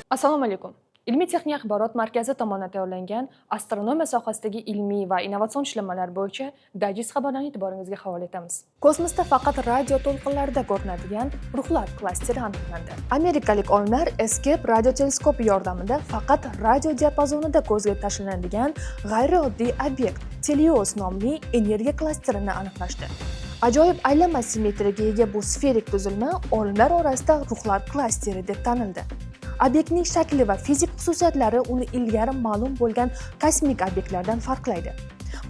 Assalomu alaykum. Ilmiy-texnik axborot markazi tomonidan tayyorlangan astronomiya sohasidagi ilmiy va innovatsion ishlanmalar bo'yicha dayjest xabarlarni e'tiboringizga havola etamiz. Kosmosda faqat radio to'lqinlarida ko'rinadigan ruhlar klasteri aniqlandi. Amerikalik olimlar Escape radioteleskopi yordamida faqat radio diapazonida ko'zga tashlanadigan g'ayrioddiy obyekt Telios nomli energiya klasterini aniqlashdi. Ajoyib aylanma simmetriyaga ega bu sferik tuzilma olimlar orasida ruhlar klasteri deb tanildi. Obyektning shakli va fizik xususiyatlari uni ilgari ma'lum bo'lgan kosmik obyektlardan farqlaydi.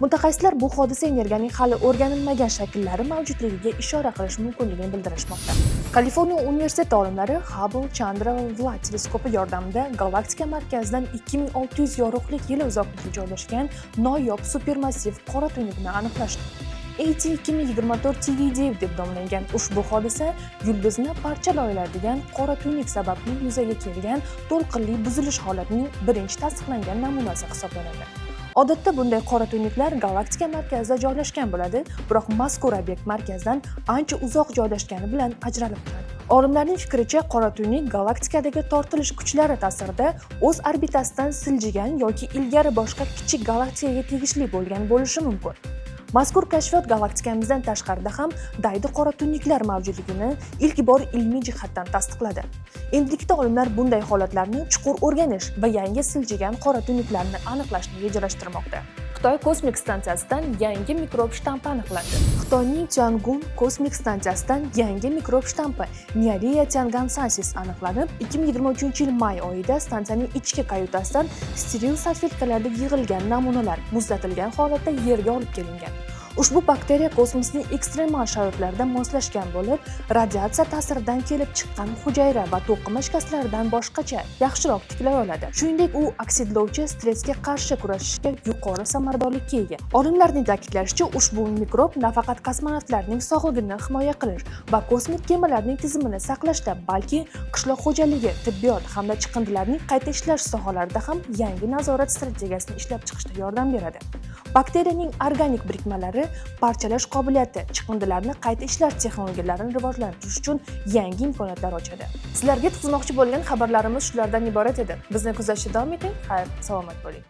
Mutaxassislar bu hodisa energiyaning hali o'rganilmagan shakllari mavjudligiga ishora qilish mumkinligini bildirishmoqda. Kaliforniya universiteti olimlari Hubble Chandra Vla teleskopi yordamida galaktika markazidan 2600 yorug'lik yili uzoqlikda joylashgan noyob supermassiv qora tuynukni aniqlashdi. AT2024 TVD deb nomlangan ushbu hodisa yulduzni parchalay oladigan qora tuynuk sababli yuzaga kelgan to'lqinli buzilish holatining birinchi tasdiqlangan namunasi hisoblanadi. Odatda bunday qora tuynuklar galaktika markazida joylashgan bo'ladi, biroq mazkur obyekt markazdan ancha uzoq joylashgani bilan ajralib turadi. Olimlarning fikricha, qora tuynuk galaktikadagi tortilish kuchlari ta'sirida o'z orbitasidan siljigan yoki ilgari boshqa kichik galaktikaga tegishli bo'lgan bo'lishi mumkin. Mazkur kashfiyot galaktikamizdan tashqarida ham daydi qora tuynuklar mavjudligini ilk bor ilmiy jihatdan tasdiqladi. Endilikda olimlar bunday holatlarni chuqur o'rganish va yangi siljigan qora tuynuklarni aniqlashni rejalashtirmoqda. Xitoy kosmik stansiyasidan yangi mikrob shtampi aniqlandi. Xitoyning Tiangong kosmik stansiyasidan yangi mikrob shtampi Nearia tiangansensis aniqlanib, 2023-yil may oyida stansiyaning ichki kayutasidan steril salfetkalarda yig'ilgan namunalar muzlatilgan holatda yerga olib kelingan. Ushbu bakteriya kosmosning ekstremal sharoitlarida moslashgan bo'lib, radiatsiya ta'siridan kelib chiqqan hujayra va to'qima shikastlaridan boshqacha yaxshiroq tiklay oladi. Shuningdek, u oksidlovchi stressga qarshi kurashishga yuqori samaradorlikka ega. Olimlarning ta'kidlashicha, ushbu mikrob nafaqat kosmonavtlarning sog'lig'ini himoya qilish va kosmik kemalarning tizimini saqlashda, balki qishloq xo'jaligi, tibbiyot hamda chiqindilarning qayta ishlash sohalarida ham yangi nazorat strategiyasini ishlab chiqishda yordam beradi. Bakteriyaning organik birikmalari parchalash qobiliyati chiqindilarni qayta ishlash texnologiyalarini rivojlantirish uchun yangi imkoniyatlar ochadi. Sizlarga yetkazmoqchi bo'lgan xabarlarimiz shulardan iborat edi. Bizni kuzatishda davom eting. Xayr, salomat bo'ling.